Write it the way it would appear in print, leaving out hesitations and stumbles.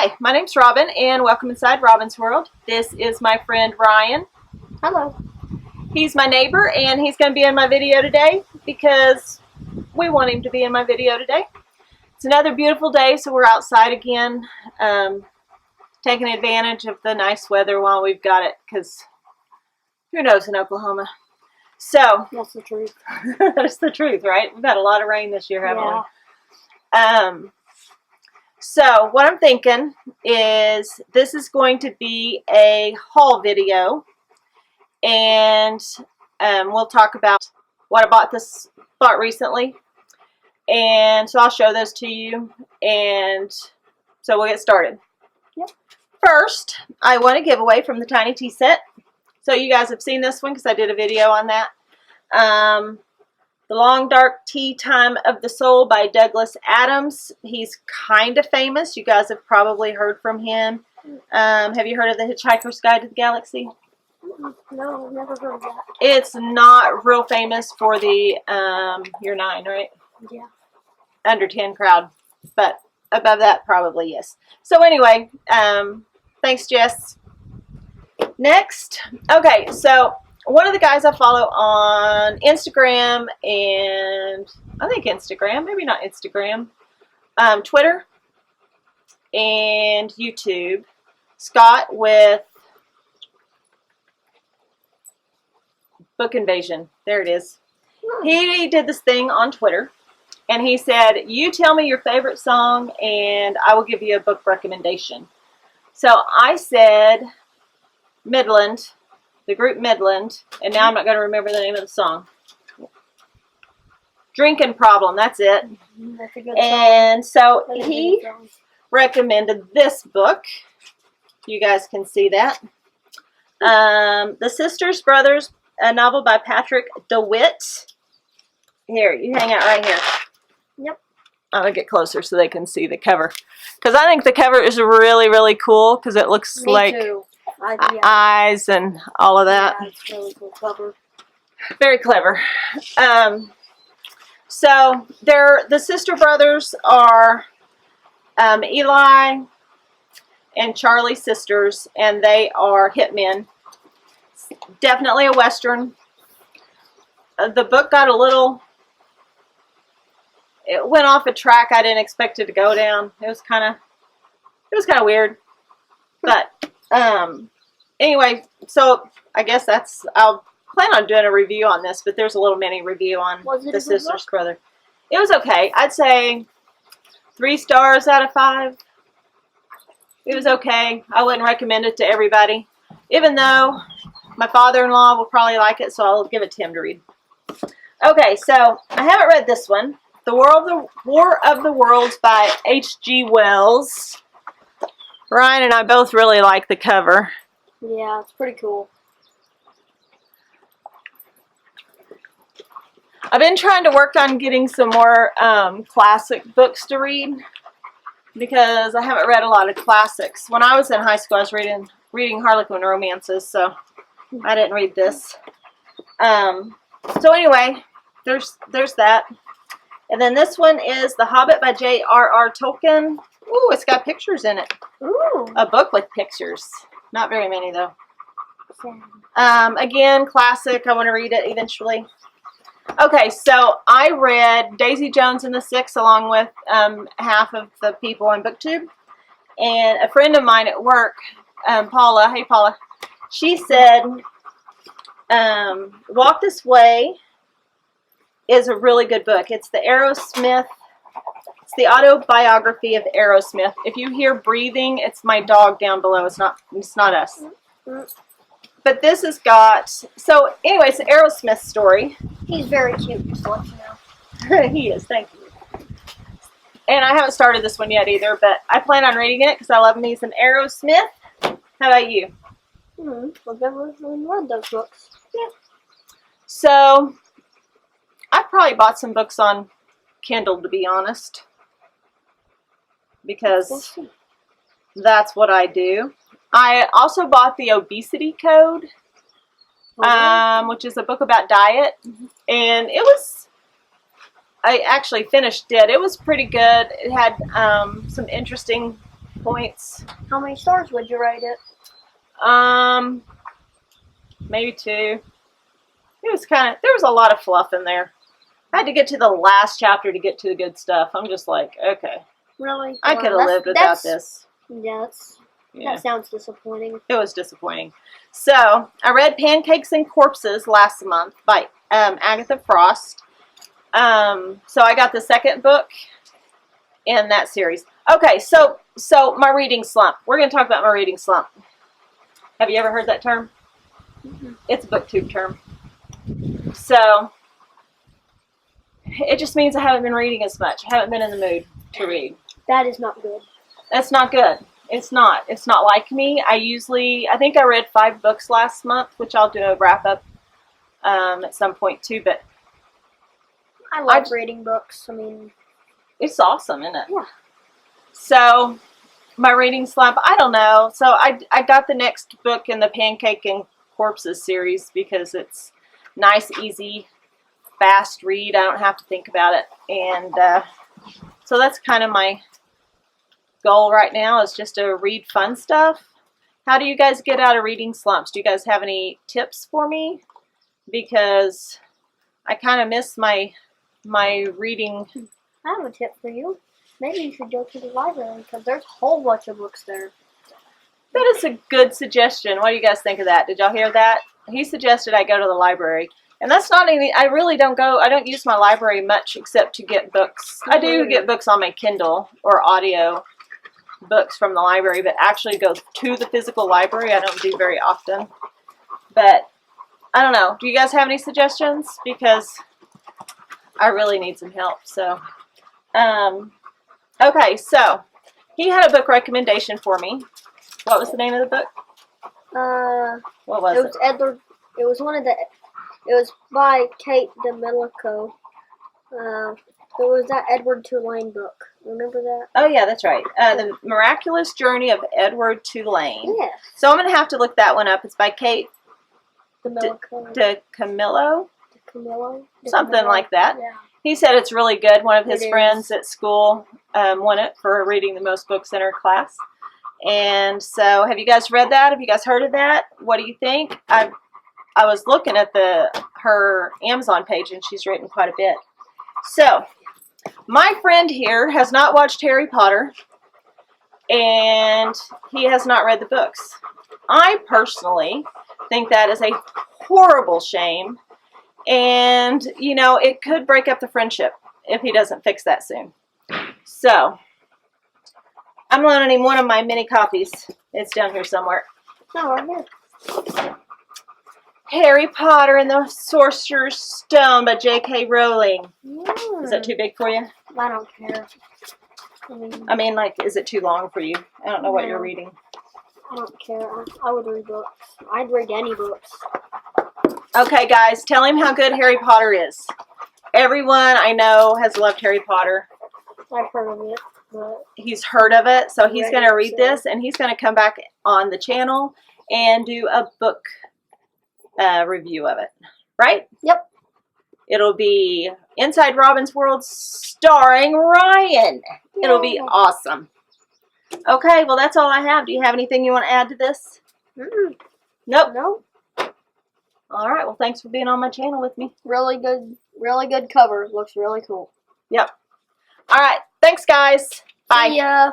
Hi, my name's Robin, and welcome inside Robin's World. This is my friend Ryan. Hello. He's my neighbor, and he's going to be in my video today because we want him to be in my video today. It's another beautiful day, so we're outside again, taking advantage of the nice weather while we've got it, because who knows in Oklahoma. So, That's the truth. that's the truth, right? We've had a lot of rain this year, haven't we? So what I'm thinking is this is going to be a haul video, and we'll talk about what I bought recently, and so I'll show those to you, and so we'll get started. Yep. First, I want a giveaway from the Tiny Tea Set. So you guys have seen this one because I did a video on that. The Long Dark Tea Time of the Soul by Douglas Adams. He's kind of famous. You guys have probably heard from him. Have you heard of The Hitchhiker's Guide to the Galaxy? No, I've never heard of that. It's not real famous for the, you're 9, right? Yeah. Under 10 crowd. But above that, probably yes. So anyway, thanks, Jess. Next, okay, so one of the guys I follow on Instagram and I think Instagram, maybe not Instagram, Twitter and YouTube, Scott with Book Invasion. There it is. He did this thing on Twitter, and he said, you tell me your favorite song and I will give you a book recommendation. So I said Midland, the group Midland, and now I'm not going to remember the name of the song. Drinking Problem, that's it. That's a good And song. so he recommended this book. You guys can see that. The Sisters Brothers, a novel by Patrick DeWitt. Here, you hang out right here. Yep. I'm going to get closer so they can see the cover. Because I think the cover is really, really cool because it looks Me like too. eyes and all of that. Yeah, it's really cool cover. Very clever. So the sister brothers are Eli and Charlie sisters, and they are hitmen. Definitely a Western. The book got a little, it went off a track I didn't expect it to go down. It was kind of weird. But anyway, so I guess I'll plan on doing a review on this, but there's a little mini review on The Sisters Brother. It was okay. I'd say 3 stars out of 5. It was okay. I wouldn't recommend it to everybody, even though my father-in-law will probably like it, so I'll give it to him to read. Okay, so I haven't read this one. The War of the Worlds by H.G. Wells. Ryan and I both really like the cover. Yeah, it's pretty cool. I've been trying to work on getting some more classic books to read because I haven't read a lot of classics. When I was in high school, I was reading Harlequin romances, so I didn't read this. So anyway, there's that. And then this one is The Hobbit by J.R.R. Tolkien. Ooh, it's got pictures in it. Ooh. A book with pictures. Not very many, though. Again, classic. I want to read it eventually. Okay, so I read Daisy Jones and the Six along with half of the people on BookTube. And a friend of mine at work, Paula, hey Paula, she said, Walk This Way is a really good book. It's the autobiography of Aerosmith. If you hear breathing, it's my dog down below. It's not us. But this has got, so anyway, it's an Aerosmith story. He's very cute, just to let you know. He is, thank you. And I haven't started this one yet either, but I plan on reading it because I love me some Aerosmith. How about you? I've never really read those books. Yeah. So, I've probably bought some books on Kindle, to be honest, because that's what I do. I also bought The Obesity Code, which is a book about diet, and I actually finished it. It was pretty good. It had some interesting points. How many stars would you rate it? Maybe 2. It was there was a lot of fluff in there. I had to get to the last chapter to get to the good stuff. I'm just like, okay. Really? I could have lived without this. Yeah, Yeah. that sounds disappointing. It was disappointing. So, I read Pancakes and Corpses last month by Agatha Frost. So I got the second book in that series. Okay, so my reading slump. We're going to talk about my reading slump. Have you ever heard that term? Mm-hmm. It's a booktube term. So, it just means I haven't been reading as much. I haven't been in the mood to read. That is not good. That's not good. It's not like me. I think I read 5 books last month, which I'll do a wrap up at some point too, but I love reading books. I mean, it's awesome, isn't it? Yeah. So, my reading slump, I don't know. So, I got the next book in the Pancake and Corpses series because it's nice, easy, fast read. I don't have to think about it. And so that's kind of my goal right now, is just to read fun stuff. How do you guys get out of reading slumps? Do you guys have any tips for me? Because I kind of miss my reading. I have a tip for you. Maybe you should go to the library because there's a whole bunch of books there. That is a good suggestion. What do you guys think of that? Did y'all hear that? He suggested I go to the library. And that's not any, I really don't go, I don't use my library much except to get books. I do get books on my Kindle or audio books from the library, but actually go to the physical library I don't do very often. But I don't know. Do you guys have any suggestions? Because I really need some help. So, okay, so he had a book recommendation for me. What was the name of the book? What was it? It was Edward. It was one of the. It was by Kate DeMelico. It was that Edward Tulane book. Remember that? Oh yeah, that's right. The Miraculous Journey of Edward Tulane. Yes. So I'm gonna have to look that one up. It's by Kate DeCamillo. Something like that. Yeah. He said it's really good. One of his It friends at school won it for reading the most books in her class. And so, have you guys read that? Have you guys heard of that? What do you think? I was looking at her Amazon page, and she's written quite a bit. So, my friend here has not watched Harry Potter, and he has not read the books. I personally think that is a horrible shame, and, you know, it could break up the friendship if he doesn't fix that soon. So, I'm loaning him one of my mini copies. It's down here somewhere. No, right here. Harry Potter and the Sorcerer's Stone by J.K. Rowling. Is that too big for you? I don't care. I mean, like, is it too long for you? I don't know what you're reading. I don't care. I would read books. I'd read any books. Okay, guys, tell him how good Harry Potter is. Everyone I know has loved Harry Potter. I've heard of it, but he's heard of it, so he's going to read so. this, and he's going to come back on the channel and do a book review of it. Right? Yep. It'll be Inside Robin's World starring Ryan. Yeah. It'll be awesome. Okay, well, that's all I have. Do you have anything you want to add to this? Mm-mm. Nope. No. All right, well, thanks for being on my channel with me. Really good cover. Looks really cool. Yep. All right, thanks, guys. Bye. See ya.